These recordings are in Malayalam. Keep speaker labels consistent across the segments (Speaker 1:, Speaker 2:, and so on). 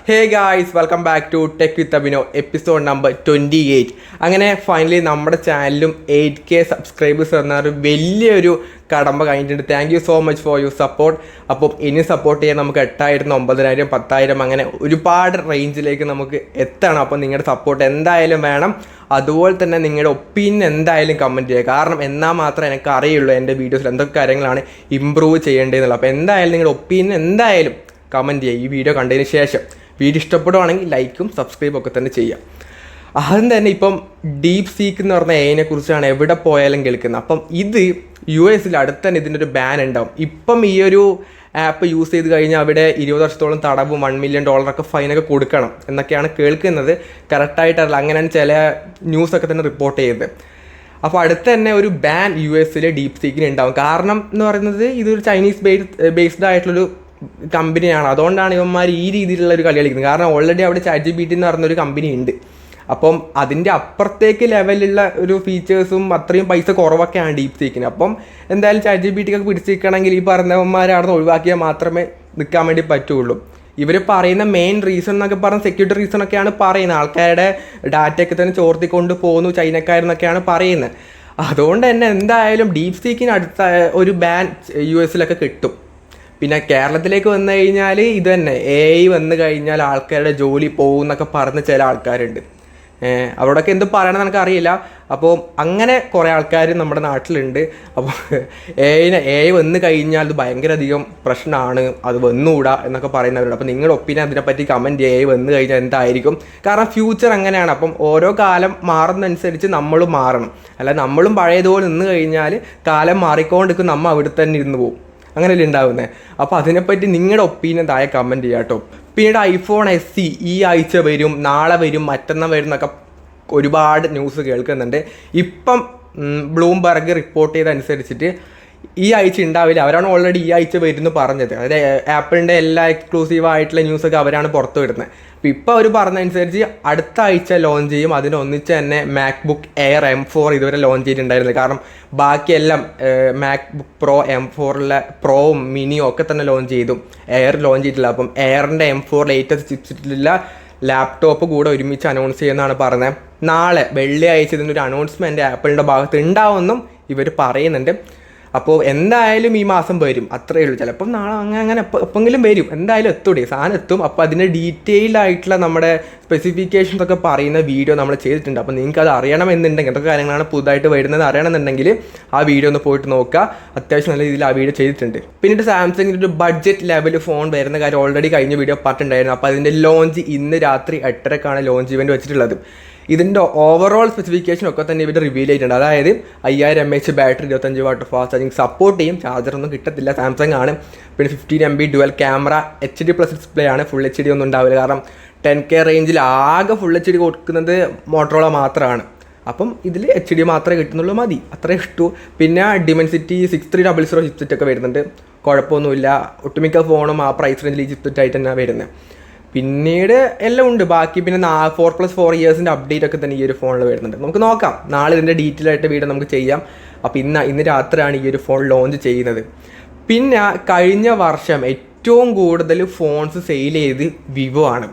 Speaker 1: Hey guys, welcome back to tech with Abhino episode number 28. അങ്ങനെ ഫൈനലി നമ്മുടെ ചാനലിലും 8K സബ്സ്ക്രൈബേഴ്സ് എന്ന ഒരു വലിയൊരു കടമ്പ കഴിഞ്ഞിട്ടുണ്ട്. Thank you so much for your support. അപ്പോൾ ഇനി സപ്പോർട്ട് ചെയ്യാൻ നമുക്ക് 8,000, 9,000, 10,000 അങ്ങനെ ഒരുപാട് റേഞ്ചിലേക്ക് നമുക്ക് എത്തണം. അപ്പോൾ നിങ്ങളുടെ സപ്പോർട്ട് എന്തായാലും വേണം. അതുപോലെ തന്നെ നിങ്ങളുടെ ഒപ്പീനിയൻ എന്തായാലും കമൻറ്റ് ചെയ്യുക. കാരണം എന്നാൽ മാത്രമേ എനിക്ക് അറിയുള്ളൂ എൻ്റെ വീഡിയോസിൽ എന്തൊക്കെ കാര്യങ്ങളാണ് ഇമ്പ്രൂവ് ചെയ്യേണ്ടതെന്നുള്ളത്. അപ്പോൾ എന്തായാലും നിങ്ങളുടെ ഒപ്പീനിയൻ എന്തായാലും കമൻറ്റ് ചെയ്യുക. ഈ വീഡിയോ കണ്ടതിന് ശേഷം വീഡിയോ ഇഷ്ടപ്പെടുവാണെങ്കിൽ ലൈക്കും സബ്സ്ക്രൈബും ഒക്കെ തന്നെ ചെയ്യാം. ആദ്യം തന്നെ ഇപ്പം ഡീപ് സീക്ക് എന്ന് പറഞ്ഞ AI കുറിച്ചാണ് എവിടെ പോയാലും കേൾക്കുന്നത്. അപ്പം ഇത് US അടുത്ത് തന്നെ ഇതിൻ്റെ ഒരു ബാൻ ഉണ്ടാവും. ഇപ്പം ഈ ഒരു ആപ്പ് യൂസ് ചെയ്ത് കഴിഞ്ഞാൽ അവിടെ 20 വർഷത്തോളം തടവും $1 million ഫൈനൊക്കെ കൊടുക്കണം എന്നൊക്കെയാണ് കേൾക്കുന്നത്. കറക്റ്റായിട്ടല്ല, അങ്ങനെയാണ് ചില ന്യൂസൊക്കെ തന്നെ റിപ്പോർട്ട് ചെയ്തത്. അപ്പോൾ അടുത്ത് തന്നെ ഒരു ബാൻ US ഡീപ് സീക്കിന് ഉണ്ടാവും. കാരണം എന്ന് പറയുന്നത് ഇതൊരു ചൈനീസ് ബേസ്ഡ് ആയിട്ടുള്ളൊരു കമ്പനിയാണ്. അതുകൊണ്ടാണ് ഇവന്മാർ ഈ രീതിയിലുള്ള ഒരു കളി കളിക്കുന്നത്. കാരണം ഓൾറെഡി അവിടെ ChatGPT എന്ന് പറഞ്ഞൊരു കമ്പനി ഉണ്ട്. അപ്പം അതിൻ്റെ അപ്പുറത്തേക്ക് ലെവലുള്ള ഒരു ഫീച്ചേഴ്സും അത്രയും പൈസ കുറവൊക്കെയാണ് ഡീപ് സീക്കിന്. അപ്പം എന്തായാലും ChatGPT ഒക്കെ പിടിച്ചിരിക്കണമെങ്കിൽ ഈ പറഞ്ഞവന്മാരെ അവിടെ നിന്ന് ഒഴിവാക്കിയാൽ മാത്രമേ നിൽക്കാൻ വേണ്ടി പറ്റുള്ളൂ. ഇവർ പറയുന്ന മെയിൻ റീസൺ എന്നൊക്കെ പറഞ്ഞ സെക്യൂരിറ്റി റീസൺ ഒക്കെയാണ് പറയുന്നത്. ആൾക്കാരുടെ ഡാറ്റയൊക്കെ തന്നെ ചോർത്തിക്കൊണ്ട് പോകുന്നു ചൈനക്കാരെന്നൊക്കെയാണ് പറയുന്നത്. അതുകൊണ്ട് തന്നെ എന്തായാലും ഡീപ് സീക്കിന് അടുത്ത ഒരു ബാൻ US കിട്ടും. പിന്നെ കേരളത്തിലേക്ക് വന്നു കഴിഞ്ഞാൽ ഇത് തന്നെ AI വന്നു കഴിഞ്ഞാൽ ആൾക്കാരുടെ ജോലി പോകും എന്നൊക്കെ പറഞ്ഞ് ചില ആൾക്കാരുണ്ട്. അവിടെയൊക്കെ എന്ത് പറയണമെന്ന് എനിക്കറിയില്ല. അപ്പോൾ അങ്ങനെ കുറേ ആൾക്കാർ നമ്മുടെ നാട്ടിലുണ്ട്. അപ്പോൾ AI വന്നു കഴിഞ്ഞാൽ അത് ഭയങ്കര അധികം പ്രശ്നമാണ്, അത് വന്നുകൂടാ എന്നൊക്കെ പറയുന്നവരുണ്ട്. അപ്പോൾ നിങ്ങളുടെ ഒപ്പീനിയൻ അതിനെപ്പറ്റി കമൻറ്റ് AI വന്നു കഴിഞ്ഞാൽ എന്തായിരിക്കും? കാരണം ഫ്യൂച്ചർ അങ്ങനെയാണ്. അപ്പം ഓരോ കാലം മാറുന്നതനുസരിച്ച് നമ്മളും മാറണം. അല്ല നമ്മളും പഴയതുപോലെ നിന്ന് കഴിഞ്ഞാൽ കാലം മാറിക്കൊണ്ടിരിക്കും, നമ്മൾ അവിടെ തന്നെ ഇരുന്ന് പോകും. അങ്ങനെയല്ലേ ഉണ്ടാവുന്നത്. അപ്പോൾ അതിനെപ്പറ്റി നിങ്ങളുടെ ഒപ്പീനിയൻ താഴെ കമൻറ്റ് ചെയ്യാം കേട്ടോ. പിന്നീട് iPhone SE ഈ ആഴ്ച വരും, നാളെ വരും, മറ്റന്നാൾ വരും എന്നൊക്കെ ഒരുപാട് ന്യൂസ് കേൾക്കുന്നുണ്ട്. ഇപ്പം ബ്ലൂംബർഗ് റിപ്പോർട്ട് ചെയ്തനുസരിച്ചിട്ട് ഈ ആഴ്ച ഉണ്ടാവില്ല. അവരാണ് ഓൾറെഡി ഈ ആഴ്ച വരുന്നു പറഞ്ഞത്. അതായത് ആപ്പിളിൻ്റെ എല്ലാ എക്സ്ക്ലൂസീവ് ആയിട്ടുള്ള ന്യൂസൊക്കെ അവരാണ് പുറത്ത് വിടുന്നത്. അപ്പോൾ ഇപ്പോൾ അവർ പറഞ്ഞതനുസരിച്ച് അടുത്ത ആഴ്ച ലോഞ്ച് ചെയ്യും. അതിനൊന്നിച്ച് തന്നെ MacBook Air M4 ഇതുവരെ ലോഞ്ച് ചെയ്തിട്ടുണ്ടായിരുന്നത്. കാരണം ബാക്കിയെല്ലാം MacBook Pro M4 പ്രോവും മിനിയും ഒക്കെ തന്നെ ലോഞ്ച് ചെയ്തു, എയർ ലോഞ്ച് ചെയ്തിട്ടില്ല. അപ്പം എയറിൻ്റെ M4 ലേറ്റസ്റ്റ് ചിപ്സിലുള്ള ലാപ്ടോപ്പ് കൂടെ ഒരുമിച്ച് അനൗൺസ് ചെയ്യുന്നതാണ് പറഞ്ഞത്. നാളെ വെള്ളിയാഴ്ച ഇതിനൊരു അനൗൺസ്മെൻറ്റ് ആപ്പിളിൻ്റെ ഭാഗത്ത് ഉണ്ടാവുമെന്നും ഇവർ പറയുന്നുണ്ട്. അപ്പോൾ എന്തായാലും ഈ മാസം വരും, അത്രയേ ഉള്ളൂ. ചിലപ്പം നാളെ അങ്ങനെ എപ്പോഴെങ്കിലും വരും, എന്തായാലും എത്തൂടെ, സാധനം എത്തും. അപ്പോൾ അതിൻ്റെ ഡീറ്റെയിൽഡ് ആയിട്ടുള്ള നമ്മുടെ സ്പെസിഫിക്കേഷൻസ് ഒക്കെ പറയുന്ന വീഡിയോ നമ്മൾ ചെയ്തിട്ടുണ്ട്. അപ്പോൾ നിങ്ങൾക്ക് അത് അറിയണമെന്നുണ്ടെങ്കിൽ, എന്തൊക്കെ കാര്യങ്ങളാണ് പുതുതായിട്ട് വരുന്നത് അറിയണമെന്നുണ്ടെങ്കിൽ ആ വീഡിയോ ഒന്ന് പോയിട്ട് നോക്കുക. അത്യാവശ്യം നല്ല രീതിയിൽ ആ വീഡിയോ ചെയ്തിട്ടുണ്ട്. പിന്നീട് സാംസങ്ങിൻ്റെ ഒരു ബഡ്ജറ്റ് ലെവൽ ഫോൺ വരുന്ന കാര്യം ഓൾറെഡി കഴിഞ്ഞ വീഡിയോ പറഞ്ഞിട്ടുണ്ടായിരുന്നു. അപ്പോൾ അതിൻ്റെ ലോഞ്ച് ഇന്ന് രാത്രി 8:30 ലോഞ്ച് ഇവൻറ്റ് വെച്ചിട്ടുള്ളത്. ഇതിൻ്റെ ഓവറോൾ സ്പെസിഫിക്കേഷൻ ഒക്കെ തന്നെ ഇവർ റിവീൽ ചെയ്തിട്ടുണ്ട്. അതായത് 5000 mAh battery, 25 what fast charging support ചെയ്യും. ചാർജറൊന്നും കിട്ടത്തില്ല, സാംസങ് ആണ്. പിന്നെ 15 MB dual camera, HD+ display ആണ്, ഫുൾ HD ഒന്നും ഉണ്ടാവില്ല. കാരണം 10K റേഞ്ചിൽ ആകെ ഫുൾ HD കൊടുക്കുന്നത് മോട്ടറോള മാത്രമാണ്. അപ്പം ഇതിൽ HD മാത്രമേ കിട്ടുന്നുള്ളൂ, മതി, അത്രേ ഇഷ്ടു. പിന്നെ Dimensity 6300 ചിപ്സെറ്റ് ഒക്കെ വരുന്നുണ്ട്, കുഴപ്പമൊന്നുമില്ല. ഒട്ടുമിക്ക ഫോണും ആ പ്രൈസ് റേഞ്ചിൽ ഈ ചിപ്സെറ്റ് ആയിട്ട് തന്നെയാണ് വരുന്നത്. പിന്നീട് എല്ലാം ഉണ്ട് ബാക്കി. പിന്നെ 4+4 ഇയേഴ്സിൻ്റെ അപ്ഡേറ്റ് ഒക്കെ തന്നെ ഈ ഒരു ഫോണിൽ വരുന്നുണ്ട്. നമുക്ക് നോക്കാം, നാളെ ഇതിൻ്റെ ഡീറ്റെയിൽ ആയിട്ട് വീഡിയോ നമുക്ക് ചെയ്യാം. അപ്പോൾ ഇന്ന് രാത്രിയാണ് ഈ ഒരു ഫോൺ ലോഞ്ച് ചെയ്യുന്നത്. പിന്നെ കഴിഞ്ഞ വർഷം ഏറ്റവും കൂടുതൽ ഫോൺസ് സെയിൽ ചെയ്ത് വിവോ ആണ്.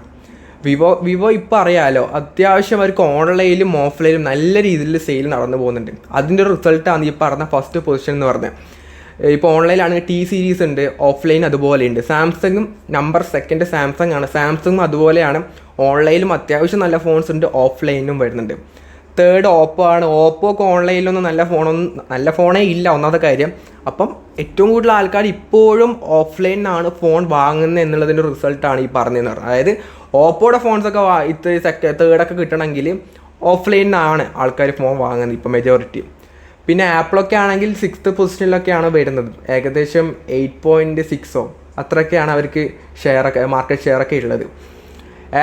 Speaker 1: വിവോ ഇപ്പോൾ അറിയാമല്ലോ, അത്യാവശ്യം അവർക്ക് ഓൺലൈനിലും ഓഫ്ലൈനിലും നല്ല രീതിയിൽ സെയിൽ നടന്നു പോകുന്നുണ്ട്. അതിൻ്റെ ഒരു റിസൾട്ടാണ് ഈ പറഞ്ഞ ഫസ്റ്റ് പൊസിഷൻ എന്ന് പറഞ്ഞത്. ഇപ്പോൾ ഓൺലൈനിലാണെങ്കിൽ T സീരീസ് ഉണ്ട്, ഓഫ്ലൈൻ അതുപോലെ ഉണ്ട്. സാംസങ്ങും നമ്പർ 2 സാംസങ് ആണ്. സാംസങ്ങും അതുപോലെയാണ്, ഓൺലൈനിലും അത്യാവശ്യം നല്ല ഫോൺസ് ഉണ്ട്, ഓഫ്ലൈനിലും വരുന്നുണ്ട്. 3rd ഓപ്പോ ആണ്. ഓപ്പോക്ക് ഓൺലൈനിലൊന്നും നല്ല ഫോണേ ഇല്ല, ഒന്നാമത്തെ കാര്യം. അപ്പം ഏറ്റവും കൂടുതൽ ആൾക്കാർ ഇപ്പോഴും ഓഫ്ലൈനിലാണ് ഫോൺ വാങ്ങുന്നത് എന്നുള്ളതിൻ്റെ റിസൾട്ടാണ് ഈ പറഞ്ഞതെന്ന് പറഞ്ഞത്. അതായത് ഓപ്പോയുടെ ഫോൺസൊക്കെ ഇത്ര 3rd കിട്ടണമെങ്കിൽ ഓഫ്ലൈനിലാണ് ആൾക്കാർ ഫോൺ വാങ്ങുന്നത് ഇപ്പോൾ മെജോറിറ്റി. പിന്നെ ആപ്പിളൊക്കെ ആണെങ്കിൽ 6th പൊസിഷനിലൊക്കെയാണ് വരുന്നത്. ഏകദേശം 8.6 അത്രയൊക്കെയാണ് അവർക്ക് മാർക്കറ്റ് ഷെയറൊക്കെ ഉള്ളത്.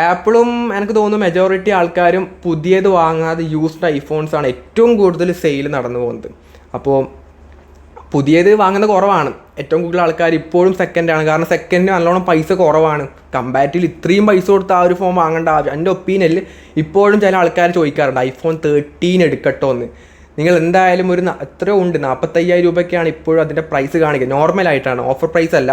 Speaker 1: ആപ്പിളും എനിക്ക് തോന്നുന്നു മെജോറിറ്റി ആൾക്കാരും പുതിയത് വാങ്ങാതെ യൂസ്ഡ് ഐഫോൺസാണ് ഏറ്റവും കൂടുതൽ സെയിൽ നടന്നു പോകുന്നത്. അപ്പോൾ പുതിയത് വാങ്ങുന്നത് കുറവാണ്. ഏറ്റവും കൂടുതൽ ആൾക്കാർ ഇപ്പോഴും സെക്കൻഡാണ്. കാരണം സെക്കൻഡിന് നല്ലോണം പൈസ കുറവാണ്. കമ്പാരിറ്റീവ്ലി ഇത്രയും പൈസ കൊടുത്ത് ആ ഒരു ഫോൺ വാങ്ങേണ്ട ആവശ്യം എൻ്റെ ഒപ്പീനിയനിൽ ഇപ്പോഴും ചില ആൾക്കാർ ചോദിക്കാറുണ്ട് iPhone 13 എടുക്കട്ടോ എന്ന്. നിങ്ങൾ എന്തായാലും എത്രയോ ഉണ്ട് 45,000 രൂപയ്ക്കാണ് ഇപ്പോഴും അതിൻ്റെ പ്രൈസ് കാണിക്കുക. നോർമലായിട്ടാണ്, ഓഫർ പ്രൈസ് അല്ല.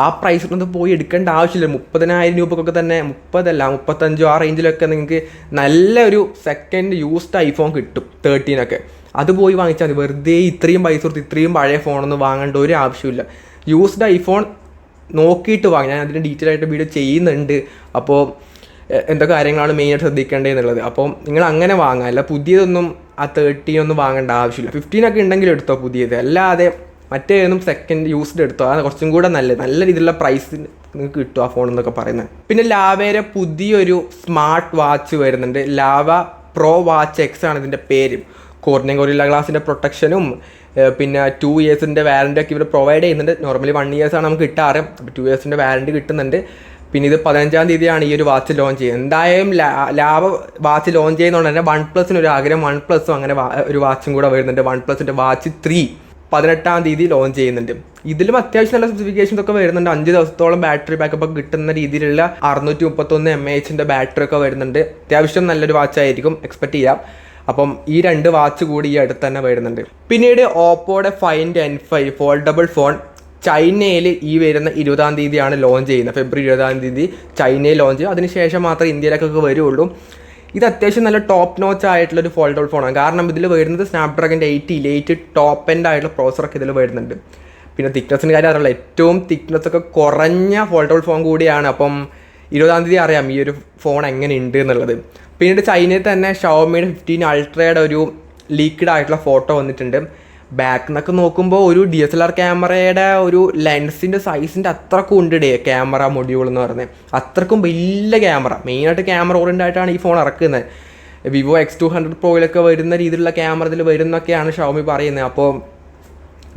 Speaker 1: ആ പ്രൈസിലൊന്നും പോയി എടുക്കേണ്ട ആവശ്യമില്ല. 30,000 രൂപക്കൊക്കെ തന്നെ, 35 ആ റേഞ്ചിലൊക്കെ നിങ്ങൾക്ക് നല്ലൊരു സെക്കൻഡ് യൂസ്ഡ് ഐഫോൺ കിട്ടും 13 അത് പോയി വാങ്ങിച്ചാൽ മതി. വെറുതെ ഇത്രയും പൈസ കൊടുത്ത് ഇത്രയും പഴയ ഫോണൊന്നും വാങ്ങേണ്ട ഒരു ആവശ്യമില്ല. യൂസ്ഡ് ഐഫോൺ നോക്കിയിട്ട് വാങ്ങി. ഞാൻ അതിന് ഡീറ്റെയിൽ ആയിട്ട് വീഡിയോ ചെയ്യുന്നുണ്ട്. അപ്പോൾ എന്തൊക്കെ കാര്യങ്ങളാണ് മെയിനായിട്ട് ശ്രദ്ധിക്കേണ്ടതെന്നുള്ളത്. അപ്പോൾ നിങ്ങൾ അങ്ങനെ വാങ്ങാം, അല്ല പുതിയതൊന്നും ആ 13 ഒന്നും വാങ്ങേണ്ട ആവശ്യമില്ല. 15 ഉണ്ടെങ്കിലും എടുത്തോ പുതിയത്, അല്ലാതെ മറ്റേതൊന്നും സെക്കൻഡ് യൂസ്ഡ് എടുത്തോ. അത് കുറച്ചും കൂടെ നല്ല രീതിയിലുള്ള പ്രൈസ് നിങ്ങൾക്ക് കിട്ടും ആ ഫോൺ എന്നൊക്കെ പറയുന്നത്. പിന്നെ ലാവേരെ പുതിയൊരു സ്മാർട്ട് വാച്ച് വരുന്നുണ്ട്. ലാവ പ്രോ വാച്ച് എക്സ് ആണ് ഇതിൻ്റെ പേര്. കോർണിയം ഗൊറില്ല ഗ്ലാസിൻ്റെ പ്രൊട്ടക്ഷനും പിന്നെ 2 ഇയേഴ്സിൻ്റെ വാറൻറ്റി ഒക്കെ ഇവർ പ്രൊവൈഡ് ചെയ്യുന്നുണ്ട്. നോർമലി 1 ഇയേഴ്സാണ് നമുക്ക് കിട്ടാറ്, അപ്പോൾ 2 ഇയേഴ്സിൻ്റെ വാറൻറ്റി കിട്ടുന്നുണ്ട്. പിന്നെ ഇത് 15-ാം തീയതിയാണ് ഈ ഒരു വാച്ച് ലോഞ്ച് ചെയ്യുന്നത്. എന്തായാലും ലാവ വാച്ച് ലോഞ്ച് ചെയ്യുന്നതുകൊണ്ട് തന്നെ OnePlusന് ഒരു ആഗ്രഹം, OnePlusഉം അങ്ങനെ ഒരു വാച്ചും കൂടെ വരുന്നുണ്ട്. OnePlusൻ്റെ വാച്ച് 3 18-ാം തീയതി ലോഞ്ച് ചെയ്യുന്നുണ്ട്. ഇതിലും അത്യാവശ്യം നല്ല സ്പെസിഫിക്കേഷൻസ് ഒക്കെ വരുന്നുണ്ട്. 5 ദിവസത്തോളം ബാറ്ററി ബാക്കപ്പ് ഒക്കെ കിട്ടുന്ന രീതിയിലുള്ള 631 mAh ബാറ്ററി ഒക്കെ വരുന്നുണ്ട്. അത്യാവശ്യം നല്ലൊരു വാച്ചായിരിക്കും, എക്സ്പെക്ട് ചെയ്യാം. അപ്പം ഈ 2 വാച്ച് കൂടി ഈ അടുത്ത് തന്നെ വരുന്നുണ്ട്. പിന്നീട് ഓപ്പോയുടെ Find N5 ഫോൾഡബിൾ ഫോൺ ചൈനയിൽ ഈ വരുന്ന 20-ാം തീയതിയാണ് ലോഞ്ച് ചെയ്യുന്നത്. ഫെബ്രുവരി 20-ാം തീയതി ചൈനയിൽ ലോഞ്ച് ചെയ്യും. അതിനുശേഷം മാത്രമേ ഇന്ത്യയിലേക്കൊക്കെ വരുള്ളൂ. ഇത് അത്യാവശ്യം നല്ല ടോപ്പ് നോച്ച് ആയിട്ടുള്ളൊരു ഫോൾഡബിൾ ഫോണാണ്. കാരണം ഇതിൽ വരുന്നത് സ്നാപ്ഡ്രാഗൻ്റെ 8 ടോപ്പ് എൻഡ് ആയിട്ടുള്ള പ്രോസറൊക്കെ ഇതിൽ വരുന്നുണ്ട്. പിന്നെ തിക്നെസ്സിൻ്റെ കാര്യം അറിയില്ല, ഏറ്റവും തിക്നെസ്സൊക്കെ കുറഞ്ഞ ഫോൾഡബിൾ ഫോൺ കൂടിയാണ്. അപ്പം 20-ാം തീയതി അറിയാം ഈ ഒരു ഫോൺ എങ്ങനെ ഉണ്ട് എന്നുള്ളത്. പിന്നീട് ചൈനയിൽ തന്നെ ഷവോമിയുടെ 15 അൾട്രയുടെ ഒരു ലീക്ക്ഡ് ആയിട്ടുള്ള ഫോട്ടോ വന്നിട്ടുണ്ട്. ബാക്ക് എന്നൊക്കെ നോക്കുമ്പോൾ ഒരു DSLR ക്യാമറയുടെ ഒരു ലെൻസിൻ്റെ സൈസിൻ്റെ അത്രക്കും ഉണ്ട് ക്യാമറ മൊഡ്യൂൾ എന്ന് പറയുന്നത്. അത്രക്കും വലിയ ക്യാമറ, മെയിനായിട്ട് ക്യാമറ ഓറിയൻ്റ് ആയിട്ടാണ് ഈ ഫോൺ ഇറക്കുന്നത്. വിവോ X200 പ്രോയിലൊക്കെ വരുന്ന രീതിയിലുള്ള ക്യാമറ ഇതിൽ വരുന്നൊക്കെയാണ് ഷവോമി പറയുന്നത്. അപ്പോൾ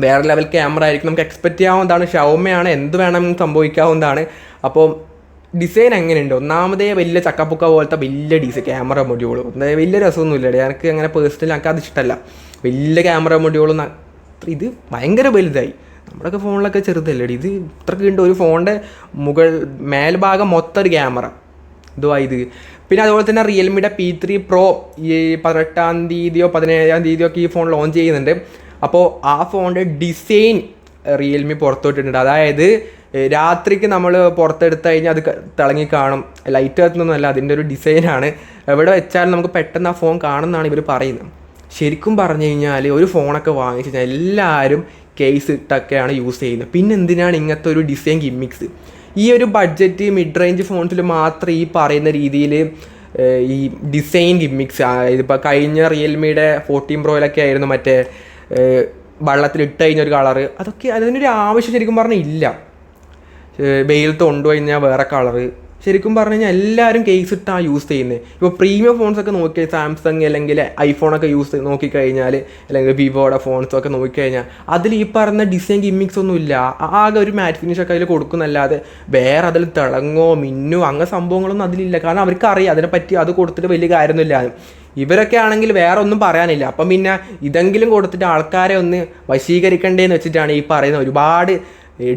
Speaker 1: വേറെ ലെവൽ ക്യാമറ ആയിരിക്കും, നമുക്ക് എക്സ്പെക്റ്റ് ചെയ്യാവുന്നതാണ്. ഷവോമിയാണ്, എന്ത് വേണമെങ്കിലും സംഭവിക്കാവുന്നതാണ്. അപ്പോൾ ഡിസൈൻ എങ്ങനെയുണ്ട്? ഒന്നാമതേ വലിയ ചക്കപ്പുക്ക പോലത്തെ വലിയ ക്യാമറ മൊഡ്യൂൾ വലിയ രസമൊന്നുമില്ല. എനിക്ക് അങ്ങനെ പേഴ്സണലി എനിക്ക് അത് ഇഷ്ടമല്ല. വലിയ ക്യാമറ മൊഡ്യൂൾ ഇത് ഭയങ്കര വലുതായി. നമ്മുടെയൊക്കെ ഫോണിലൊക്കെ ചെറുതല്ലേ ഇത്, ഇത്രയ്ക്ക് ഉണ്ട്. ഒരു ഫോണിൻ്റെ മേൽഭാഗം മൊത്തം ഒരു ക്യാമറ ഇതുവായത്. പിന്നെ അതുപോലെ തന്നെ റിയൽമിയുടെ P3 Pro ഈ 18-ാം തീയതിയോ 17-ാം തീയതിയോ ഒക്കെ ഈ ഫോൺ ലോഞ്ച് ചെയ്യുന്നുണ്ട്. അപ്പോൾ ആ ഫോണിൻ്റെ ഡിസൈൻ റിയൽമി പുറത്തോട്ടിട്ടുണ്ട്. അതായത് രാത്രിക്ക് നമ്മൾ പുറത്തെടുത്ത് കഴിഞ്ഞാൽ അത് തിളങ്ങി കാണും, ലൈറ്റ് കത്തുന്നൊന്നുമല്ല, അതിൻ്റെ ഒരു ഡിസൈനാണ്. എവിടെ വെച്ചാലും നമുക്ക് പെട്ടെന്ന് ആ ഫോൺ കാണുന്നതാണ് ഇവർ പറയുന്നത്. ശരിക്കും പറഞ്ഞു കഴിഞ്ഞാൽ ഒരു ഫോണൊക്കെ വാങ്ങിച്ച് കഴിഞ്ഞാൽ എല്ലാവരും കേസ് ഇട്ടൊക്കെയാണ് യൂസ് ചെയ്യുന്നത്. പിന്നെ എന്തിനാണ് ഇങ്ങനത്തെ ഒരു ഡിസൈൻ ഗിമ്മിക്സ്? ഈ ഒരു ബഡ്ജറ്റ് മിഡ് റേഞ്ച് ഫോൺസിൽ മാത്രം ഈ പറയുന്ന രീതിയിൽ ഈ ഡിസൈൻ ഗിമ്മിക്സ്. ഇതിപ്പോൾ കഴിഞ്ഞ റിയൽമിയുടെ 14 പ്രോയിലൊക്കെ ആയിരുന്നു മറ്റേ വെള്ളത്തിലിട്ട് കഴിഞ്ഞൊരു കളറ്. അതൊക്കെ അതിനൊരു ആവശ്യം ശരിക്കും പറഞ്ഞാൽ ഇല്ല. വെയിലത്ത് കൊണ്ടുപോയി വേറെ കളറ്. ശരിക്കും പറഞ്ഞു കഴിഞ്ഞാൽ എല്ലാവരും കേസ് ഇട്ടാണ് യൂസ് ചെയ്യുന്നത്. ഇപ്പോൾ പ്രീമിയം ഫോൺസൊക്കെ നോക്കി സാംസങ് അല്ലെങ്കിൽ ഐഫോണൊക്കെ നോക്കിക്കഴിഞ്ഞാൽ, അല്ലെങ്കിൽ വിവോയുടെ ഫോൺസൊക്കെ നോക്കിക്കഴിഞ്ഞാൽ അതിൽ ഈ പറഞ്ഞ ഡിസൈൻ ഗിമ്മിക്സ് ഒന്നും ഇല്ല. ആകെ ഒരു മാറ്റ് ഫിനിഷൊക്കെ അതിൽ കൊടുക്കുന്നല്ലാതെ വേറെ അതിൽ തിളങ്ങോ മിന്നോ അങ്ങനെ സംഭവങ്ങളൊന്നും അതിലില്ല. കാരണം അവർക്ക് അറിയാം അതിനെപ്പറ്റി അത് കൊടുത്തിട്ട് വലിയ കാര്യമൊന്നുമില്ല. ഇവരൊക്കെ ആണെങ്കിൽ വേറെ ഒന്നും പറയാനില്ല. അപ്പം പിന്നെ ഇതെങ്കിലും കൊടുത്തിട്ട് ആൾക്കാരെ ഒന്ന് വശീകരിക്കണ്ടേന്ന് വെച്ചിട്ടാണ് ഈ പറയുന്ന ഒരുപാട്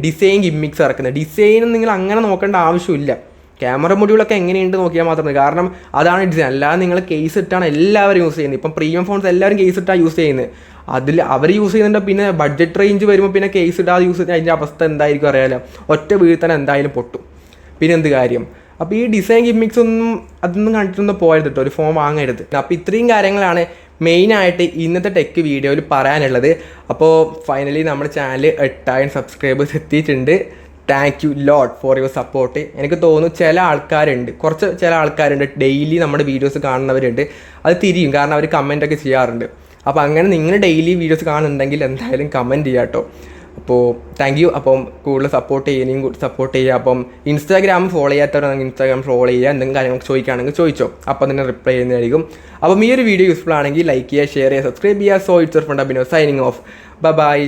Speaker 1: ഡിസൈൻ ഗിമ്മിക്സ് ഇറക്കുന്നത്. ഡിസൈനും നിങ്ങൾ അങ്ങനെ നോക്കേണ്ട ആവശ്യമില്ല. ക്യാമറ മൊഡ്യൂളൊക്കെ എങ്ങനെയുണ്ട് നോക്കിയാൽ മാത്രം മതി. കാരണം അതാണ് ഡിസൈൻ. അല്ലാതെ നിങ്ങൾ കേസ് ഇട്ടാണ് എല്ലാവരും യൂസ് ചെയ്യുന്നത്. ഇപ്പം പ്രീമിയം ഫോൺസ് എല്ലാവരും കേസ് ഇട്ടാണ് യൂസ് ചെയ്യുന്നത്. അതിൽ അവർ യൂസ് ചെയ്യുന്നുണ്ട്. പിന്നെ ബഡ്ജറ്റ് റേഞ്ച് വരുമ്പോൾ പിന്നെ കേസ് ഇടാതെ യൂസ് ചെയ്താൽ അതിൻ്റെ അവസ്ഥ എന്തായിരിക്കും അറിയാലോ. ഒറ്റ വീഴ്ത്താൻ എന്തായാലും പൊട്ടും. പിന്നെ എന്ത് കാര്യം? അപ്പോൾ ഈ ഡിസൈൻ ഗിമ്മിക്സ് അതൊന്നും കണ്ടിട്ടൊന്നും പോയത് കേട്ടോ, ഒരു ഫോൺ വാങ്ങരുത്. അപ്പോൾ ഇത്രയും കാര്യങ്ങളാണ് മെയിനായിട്ട് ഇന്നത്തെ ടെക്ക് വീഡിയോയിൽ പറയാനുള്ളത്. അപ്പോൾ ഫൈനലി നമ്മുടെ ചാനൽ 8000 സബ്സ്ക്രൈബേഴ്സ് എത്തിയിട്ടുണ്ട്. Thank you lot for your support. എനിക്ക് തോന്നുന്നു ചില ആൾക്കാരുണ്ട് ഡെയിലി നമ്മുടെ വീഡിയോസ് കാണുന്നവരുണ്ട്. അത് തിരിയും, കാരണം അവർ കമൻറ്റൊക്കെ ചെയ്യാറുണ്ട്. അപ്പോൾ അങ്ങനെ നിങ്ങൾ ഡെയിലി വീഡിയോസ് കാണുന്നുണ്ടെങ്കിൽ എന്തായാലും കമൻറ്റ് ചെയ്യാം കേട്ടോ. അപ്പോൾ താങ്ക് യു. അപ്പം കൂടുതൽ സപ്പോർട്ട് ചെയ്യുക. അപ്പം ഇൻസ്റ്റാഗ്രാം ഫോളോ ചെയ്യാത്തവരാണെങ്കിൽ ഇൻസ്റ്റാഗ്രാം ഫോളോ ചെയ്യുക. എന്തെങ്കിലും കാര്യങ്ങൾ ചോദിക്കുകയാണെങ്കിൽ ചോദിച്ചോ, അപ്പം തന്നെ റിപ്ലൈ ചെയ്യുന്നതായിരിക്കും. അപ്പം ഈ ഒരു വീഡിയോ യൂസ്ഫുൾ ആണെങ്കിൽ ലൈക്ക് ചെയ്യുക, ഷെയർ ചെയ്യുക, സബ്സ്ക്രൈബ് ചെയ്യുക. So it's your friend Abhinav signing off. By.